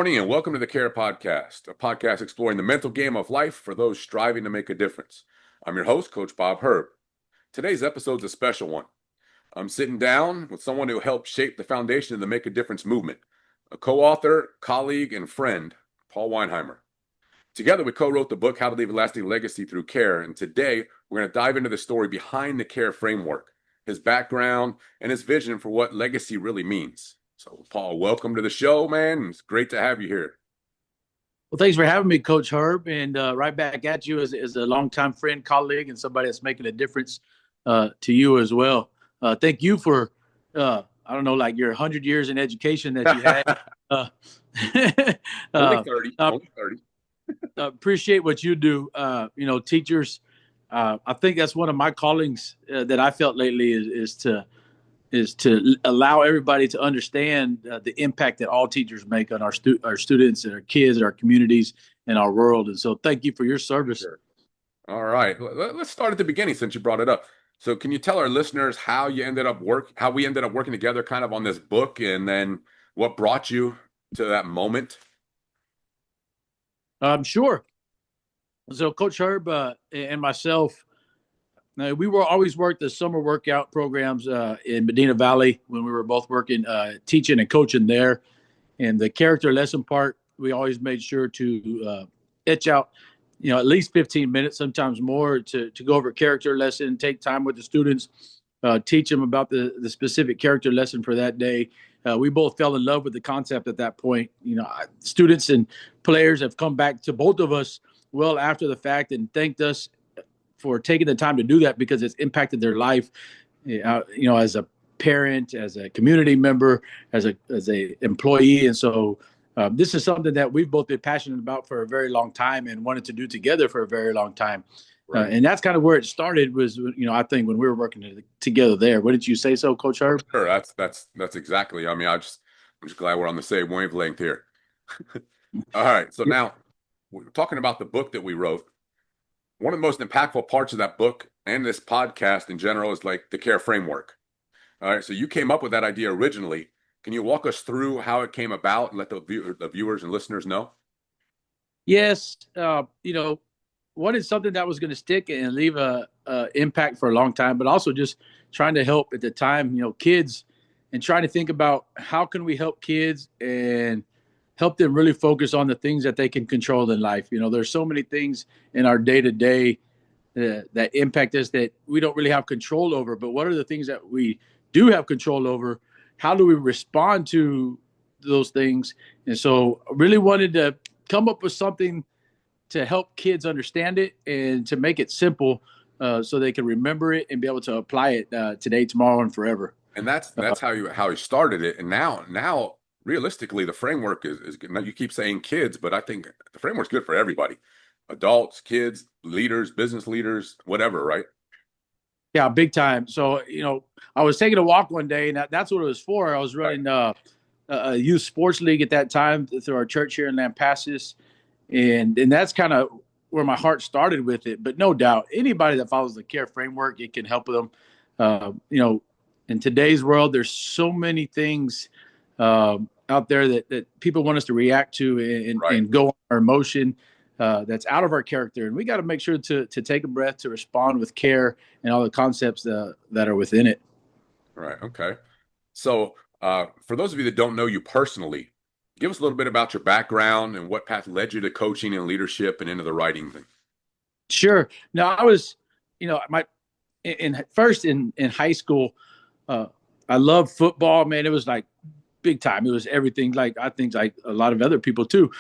morning and welcome to the Care Podcast, a podcast exploring the mental game of life for those striving to make a difference. I'm your host, Coach Bob Herb. Today's episode is a special one. I'm sitting down with someone who helped shape the foundation of the Make a Difference movement, a co-author, colleague, and friend, Paul Weinheimer. Together, we co-wrote the book, How to Leave a Lasting Legacy Through Care, and today we're going to dive into the story behind the care framework, his background, and his vision for what legacy really means. So, Paul, welcome to the show, man. It's great to have you here. Well, thanks for having me, Coach Herb, and right back at you as a longtime friend, colleague, and somebody that's making a difference to you as well. Thank you for, like your 100 years in education that you had. Only 30. Only 30. Appreciate what you do. Teachers, I think that's one of my callings that I felt lately is to allow everybody to understand the impact that all teachers make on our students and our kids, and our communities, and our world. And so thank you for your service. Sure. All right. Let's start at the beginning since you brought it up. So can you tell our listeners how we ended up working together kind of on this book, and then what brought you to that moment? Sure. So Coach Herb and myself, we were always worked the summer workout programs in Medina Valley when we were both working, teaching and coaching there. And the character lesson part, we always made sure to etch out, at least 15 minutes, sometimes more, to go over a character lesson, take time with the students, teach them about the specific character lesson for that day. We both fell in love with the concept at that point. Students and players have come back to both of us well after the fact and thanked us for taking the time to do that because it's impacted their life, as a parent, as a community member, as a employee. And so this is something that we've both been passionate about for a very long time and wanted to do together for a very long time. Right. And that's kind of where it started was, I think when we were working together there. Wouldn't you say so, Coach Herb? Sure. That's exactly. I mean, I'm just glad we're on the same wavelength here. All right. So now we're talking about the book that we wrote. One of the most impactful parts of that book and this podcast in general is like the care framework. All right. So you came up with that idea originally. Can you walk us through how it came about and let the viewers and listeners know? Yes. Wanted something that was going to stick and leave a impact for a long time, but also just trying to help at the time, kids, and trying to think about how can we help kids and help them really focus on the things that they can control in life. There's so many things in our day-to-day that impact us that we don't really have control over, but what are the things that we do have control over? How do we respond to those things? And so I really wanted to come up with something to help kids understand it and to make it simple so they can remember it and be able to apply it today, tomorrow, and forever. And that's how you started it. And now realistically, the framework is good. Now, you keep saying kids, but I think the framework's good for everybody. Adults, kids, leaders, business leaders, whatever, right? Yeah, big time. So, I was taking a walk one day, and that's what it was for. I was running a youth sports league at that time through our church here in Lampasas. And that's kind of where my heart started with it. But no doubt, anybody that follows the care framework, it can help them. In today's world, there's so many things out there that people want us to react to and go on our emotion that's out of our character. And we got to make sure to take a breath, to respond with care and all the concepts that are within it. Right. Okay. So for those of you that don't know you personally, give us a little bit about your background and what path led you to coaching and leadership and into the writing thing. Sure. Now, I was, in high school, I loved football, man. It was like big time. It was everything. Like, I think like a lot of other people too.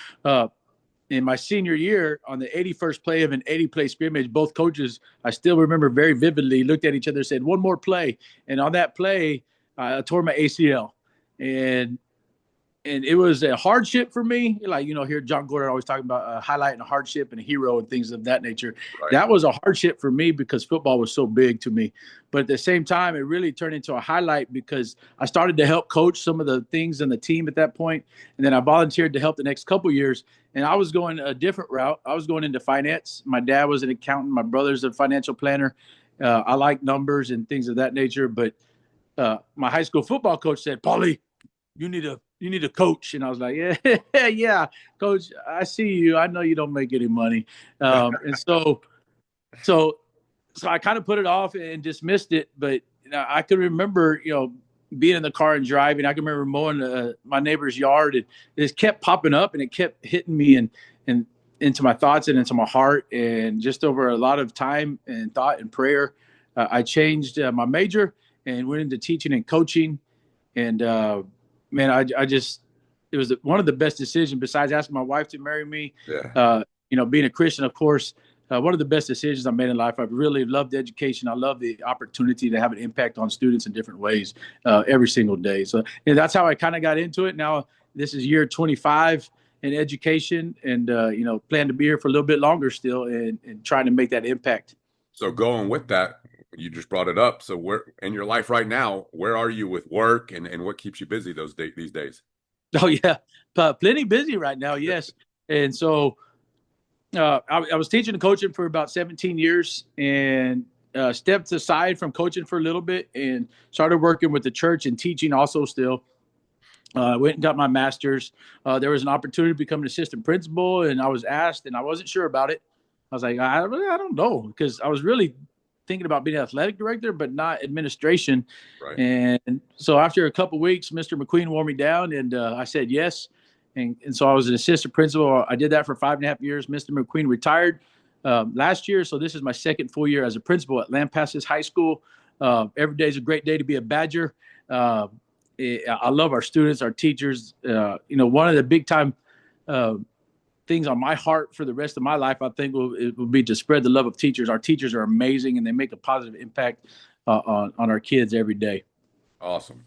In my senior year, on the 81st play of an 80-play scrimmage, both coaches, I still remember very vividly, looked at each other and said, one more play. And on that play, I tore my ACL. And it was a hardship for me. Like, here John Gordon always talking about a highlight and a hardship and a hero and things of that nature. Right. That was a hardship for me because football was so big to me. But at the same time, it really turned into a highlight because I started to help coach some of the things in the team at that point. And then I volunteered to help the next couple of years. And I was going a different route. I was going into finance. My dad was an accountant. My brother's a financial planner. I like numbers and things of that nature. But my high school football coach said, Paulie, you need to you need a coach. And I was like, yeah, yeah, coach, I see you. I know you don't make any money. And so, so I kind of put it off and dismissed it. But I could remember, being in the car and driving. I can remember mowing my neighbor's yard, and it just kept popping up, and it kept hitting me and into my thoughts and into my heart. And just over a lot of time and thought and prayer, I changed my major and went into teaching and coaching. And man, I just it was one of the best decisions besides asking my wife to marry me. Yeah. Being a Christian, of course, one of the best decisions I made in life. I've really loved education. I love the opportunity to have an impact on students in different ways every single day. So that's how I kind of got into it. Now this is year 25 in education, and plan to be here for a little bit longer still, and trying to make that impact. So going with that, you just brought it up. So where in your life right now, where are you with work and what keeps you busy these days? Oh yeah, plenty busy right now. Yes, and so I was teaching and coaching for about 17 years, and stepped aside from coaching for a little bit and started working with the church and teaching also still. Went and got my master's. There was an opportunity to become an assistant principal, and I was asked, and I wasn't sure about it. I was like, I don't know, because I was really thinking about being an athletic director, but not administration. Right. And so after a couple of weeks, Mr. McQueen wore me down, and I said yes. And so I was an assistant principal. I did that for 5.5 years. Mr. McQueen retired last year, so this is my second full year as a principal at Lampasas High School. Every day is a great day to be a Badger. I love our students, our teachers. One of the big time things on my heart for the rest of my life, I think, will be to spread the love of teachers. Our teachers are amazing, and they make a positive impact on our kids every day. Awesome.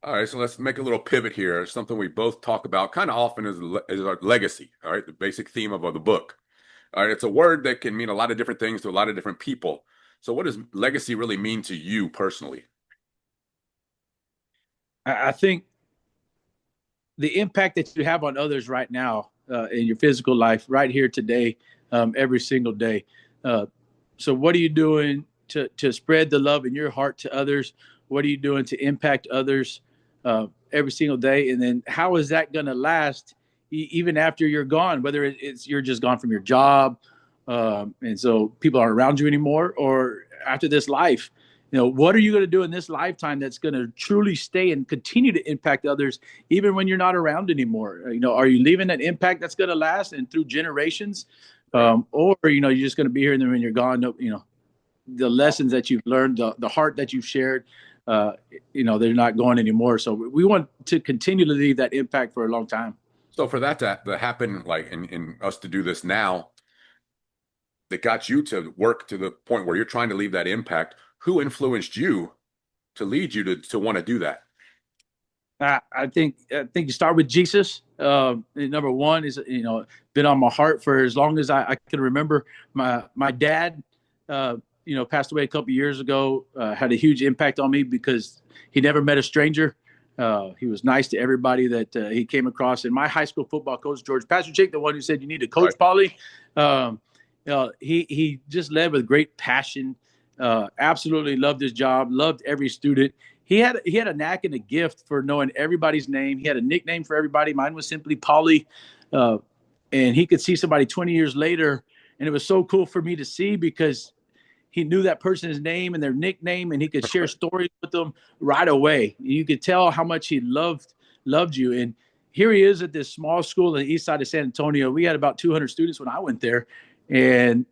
All right, so let's make a little pivot here. Something we both talk about kind of often is our legacy. All right, the basic theme of the book. All right, it's a word that can mean a lot of different things to a lot of different people. So, what does legacy really mean to you personally? I think the impact that you have on others right now in your physical life, right here today, every single day. So, what are you doing to spread the love in your heart to others? What are you doing to impact others every single day? And then, how is that going to last even after you're gone? Whether it's you're just gone from your job, and so people aren't around you anymore, or after this life. What are you going to do in this lifetime that's going to truly stay and continue to impact others even when you're not around anymore? Are you leaving an impact that's going to last and through generations? Right. Or you're just going to be here, and then when you're gone, the lessons that you've learned, the heart that you've shared, they're not going anymore. So we want to continue to leave that impact for a long time. So, for that to happen, like in us to do this now, that got you to work to the point where you're trying to leave that impact, who influenced you to lead you to want to do that? I think you start with Jesus. Number one is been on my heart for as long as I can remember. My dad, passed away a couple years ago. Had a huge impact on me because he never met a stranger. He was nice to everybody that he came across. And my high school football coach, George Pasterchick, the one who said you need to coach, Right. Paulie, he just led with great passion. Absolutely loved his job, loved every student. He had a knack and a gift for knowing everybody's name. He had a nickname for everybody. Mine was simply Paulie, uh, and he could see somebody 20 years later, and it was so cool for me to see because he knew that person's name and their nickname, and he could share stories with them right away. You could tell how much he loved you. And here he is at this small school in the east side of San Antonio. We had about 200 students when I went there, and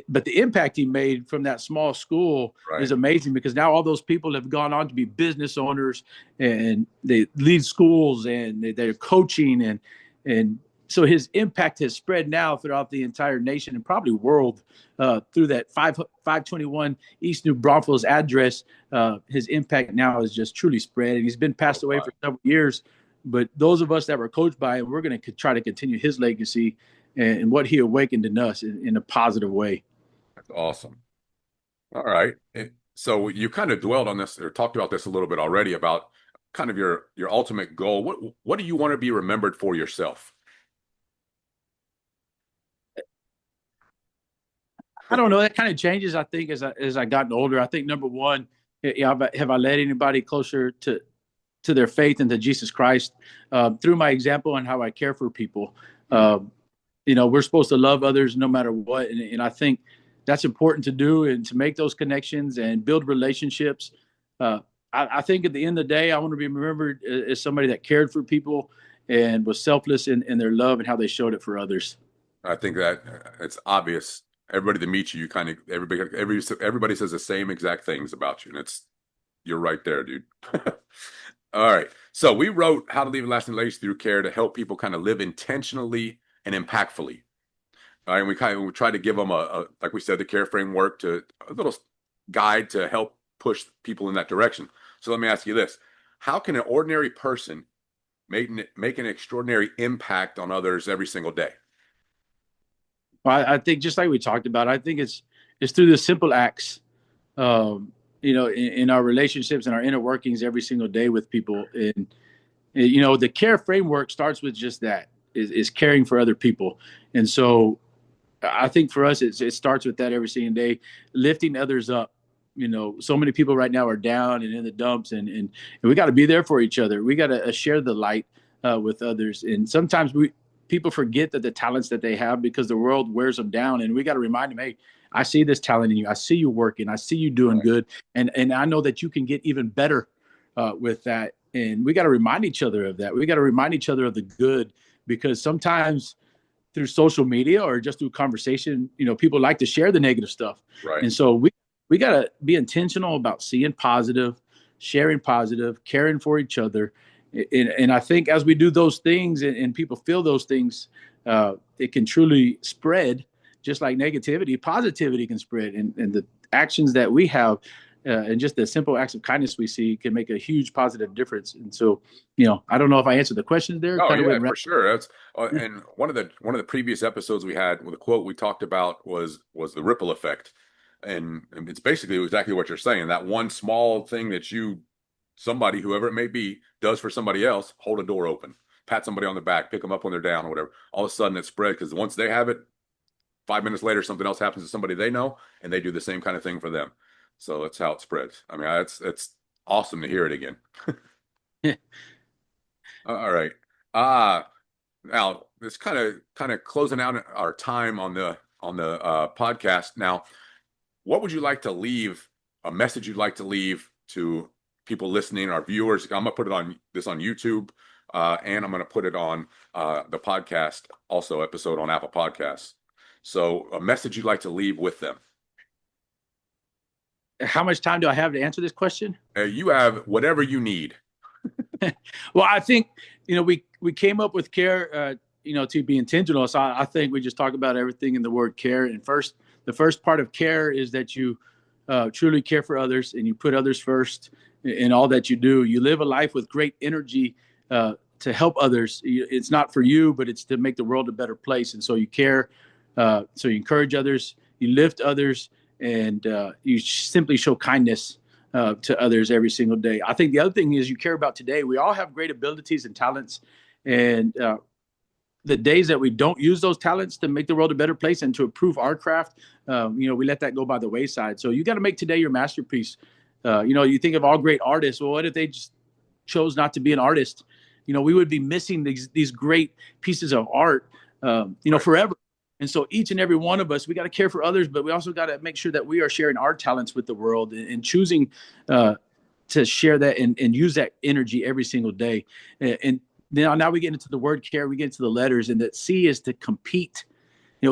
but the impact he made from that small school Right. is amazing because now all those people have gone on to be business owners, and they lead schools, and they're coaching, and so his impact has spread now throughout the entire nation and probably world through that 521 East New Braunfels address. His impact now is just truly spread, and he's been Oh, passed away wow. for several years. But those of us that were coached by him, we're going to try to continue his legacy and what he awakened in us in a positive way. That's awesome. All right. So you kind of dwelled on this or talked about this a little bit already about kind of your ultimate goal. What do you want to be remembered for yourself? I don't know. That kind of changes, I think, as I gotten older. I think number one, have I led anybody closer to to their faith and to Jesus Christ through my example and how I care for people. We're supposed to love others no matter what. And I think that's important to do and to make those connections and build relationships. I think at the end of the day, I want to be remembered as somebody that cared for people and was selfless in their love and how they showed it for others. I think that it's obvious. Everybody that meets you, you kind of everybody says the same exact things about you, and you're right there, dude. All right. So we wrote How to Leave a Lasting Legacy Through Care to help people kind of live intentionally and impactfully. All right, and we tried to give them like we said, the care framework, to a little guide to help push people in that direction. So let me ask you this: how can an ordinary person make an extraordinary impact on others every single day? Well, I think just like we talked about, I think it's through the simple acts, in our relationships and our inner workings every single day with people. And the care framework starts with just that is caring for other people. And so I think for us, it starts with that every single day, lifting others up. So many people right now are down and in the dumps, and we got to be there for each other. We got to share the light with others. And sometimes people forget that the talents that they have because the world wears them down. And we got to remind them, hey, I see this talent in you. I see you working. I see you doing good. And I know that you can get even better with that. And we got to remind each other of that. We got to remind each other of the good, because sometimes through social media or just through conversation, people like to share the negative stuff. Right. And so we got to be intentional about seeing positive, sharing positive, caring for each other. And I think as we do those things and people feel those things, it can truly spread. Just like negativity, positivity can spread. And the actions that we have and just the simple acts of kindness we see can make a huge positive difference. And so, I don't know if I answered the question there. Oh, yeah, for sure. That's and one of the previous episodes we had with a quote we talked about was the ripple effect. And it's basically exactly what you're saying. That one small thing that somebody, whoever it may be, does for somebody else, hold a door open, pat somebody on the back, pick them up when they're down or whatever. All of a sudden it spreads, because once they have it, 5 minutes later, something else happens to somebody they know, and they do the same kind of thing for them. So that's how it spreads. I mean, it's awesome to hear it again. All right. Now it's kind of closing out our time on the podcast. Now, what would you like to leave? A message you'd like to leave to people listening, our viewers? I'm gonna put on YouTube, and I'm gonna put it on the podcast also episode on Apple Podcasts. So, a message you'd like to leave with them. How much time do I have to answer this question? You have whatever you need. Well, I think we came up with care to be intentional. So I think we just talk about everything in the word care. And the first part of care is that you truly care for others and you put others first in all that you do. You live a life with great energy to help others. It's not for you, but it's to make the world a better place. And so you care. So you encourage others, you lift others, and you simply show kindness to others every single day. I think the other thing is you care about today. We all have great abilities and talents, and the days that we don't use those talents to make the world a better place and to improve our craft, we let that go by the wayside. So you got to make today your masterpiece. You think of all great artists. Well, what if they just chose not to be an artist? We would be missing these great pieces of art, forever. And so each and every one of us, we got to care for others, but we also got to make sure that we are sharing our talents with the world and choosing to share that and use that energy every single day. And now we get into the word care, we get into the letters, and that C is to compete.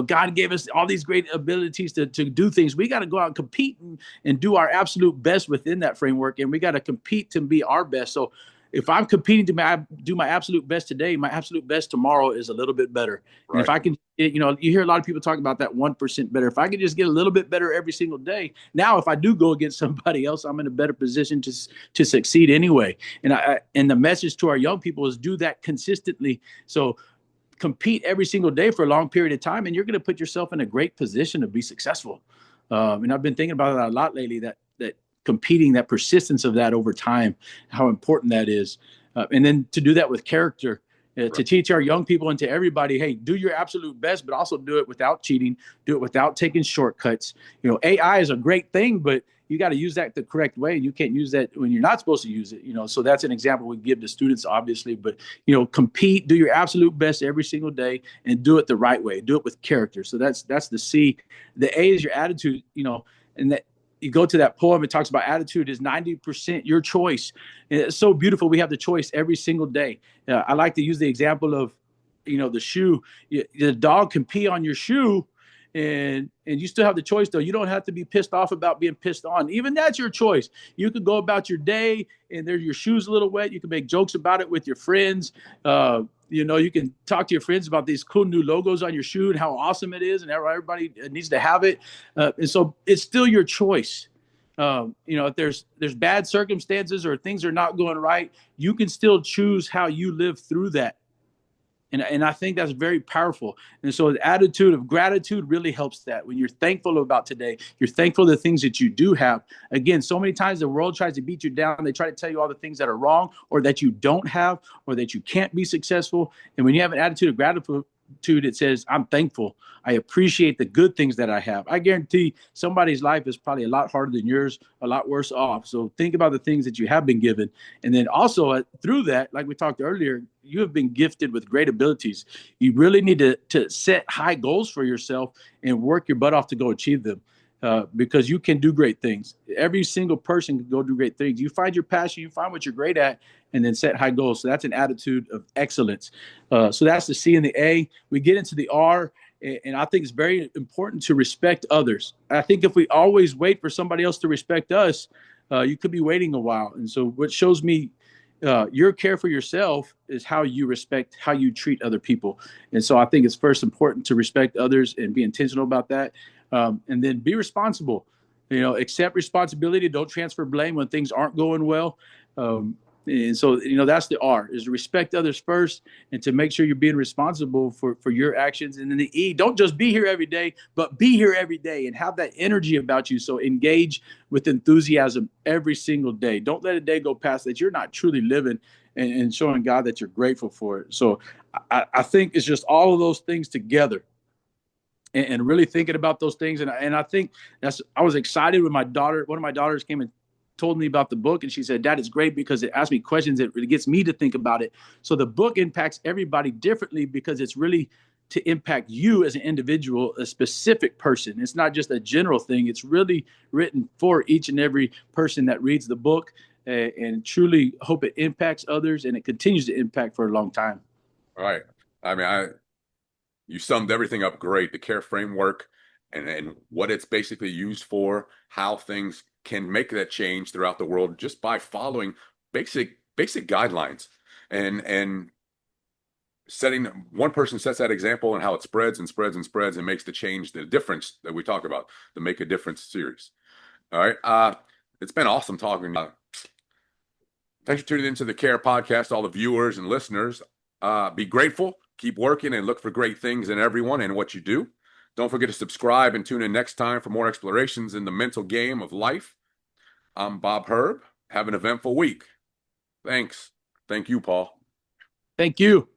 God gave us all these great abilities to do things. We got to go out and compete and do our absolute best within that framework. And we got to compete to be our best. So if I'm competing to do my absolute best today, my absolute best tomorrow is a little bit better. Right. And if I can, you hear a lot of people talk about that 1% better. If I could just get a little bit better every single day, now if I do go against somebody else, I'm in a better position to succeed anyway. And the message to our young people is do that consistently. So compete every single day for a long period of time, and you're going to put yourself in a great position to be successful. And I've been thinking about that a lot lately, that competing, that persistence of that over time, how important that is. And then to do that with character, to teach our young people and to everybody, hey, do your absolute best, but also do it without cheating, do it without taking shortcuts. AI is a great thing, but you got to use that the correct way. You can't use that when you're not supposed to use it, so that's an example we give to students, obviously. But compete, do your absolute best every single day, and do it the right way. Do it with character. So that's the C. The A is your attitude. And that you go to that poem, it talks about attitude is 90% your choice. And it's so beautiful. We have the choice every single day. I like to use the example of, the shoe. The dog can pee on your shoe, and you still have the choice, though. You don't have to be pissed off about being pissed on. Even that's your choice. You could go about your day, and there's your shoes a little wet. You can make jokes about it with your friends. You can talk to your friends about these cool new logos on your shoe and how awesome it is, and everybody needs to have it. And so it's still your choice. If there's bad circumstances or things are not going right, you can still choose how you live through that. And I think that's very powerful. And so the attitude of gratitude really helps that. When you're thankful about today, you're thankful for the things that you do have. Again, so many times the world tries to beat you down. They try to tell you all the things that are wrong or that you don't have or that you can't be successful. And when you have an attitude of gratitude, it says, I'm thankful. I appreciate the good things that I have. I guarantee somebody's life is probably a lot harder than yours, a lot worse off. So think about the things that you have been given. And then also through that, like we talked earlier, you have been gifted with great abilities. You really need to set high goals for yourself and work your butt off to go achieve them. Because you can do great things. Every single person can go do great things. You find your passion, you find what you're great at, and then set high goals. So that's an attitude of excellence. So that's the C and the A. We get into the R, and I think it's very important to respect others. I think if we always wait for somebody else to respect us, you could be waiting a while. And so what shows me your care for yourself is how you respect, how you treat other people. And so I think it's first important to respect others and be intentional about that. And then be responsible, accept responsibility. Don't transfer blame when things aren't going well. And so, that's the R, is to respect others first and to make sure you're being responsible for your actions. And then the E, don't just be here every day, but be here every day and have that energy about you. So engage with enthusiasm every single day. Don't let a day go past that you're not truly living and showing God that you're grateful for it. So I think it's just all of those things together. And really thinking about those things. And I think I was excited when one of my daughters came and told me about the book. And she said, Dad, it's great because it asks me questions. It really gets me to think about it. So the book impacts everybody differently because it's really to impact you as an individual, a specific person. It's not just a general thing. It's really written for each and every person that reads the book, and truly hope it impacts others and it continues to impact for a long time. All right. I mean, you summed everything up great. The care framework and what it's basically used for, how things can make that change throughout the world just by following basic guidelines and setting one person sets that example and how it spreads and spreads and spreads and makes the change, the difference that we talk about, the Make a Difference series. All right. It's been awesome talking. Thanks for tuning into the Care Podcast, all the viewers and listeners. Be grateful, keep working, and look for great things in everyone and what you do. Don't forget to subscribe and tune in next time for more explorations in the mental game of life. I'm Bob Herb. Have an eventful week. Thanks. Thank you, Paul. Thank you.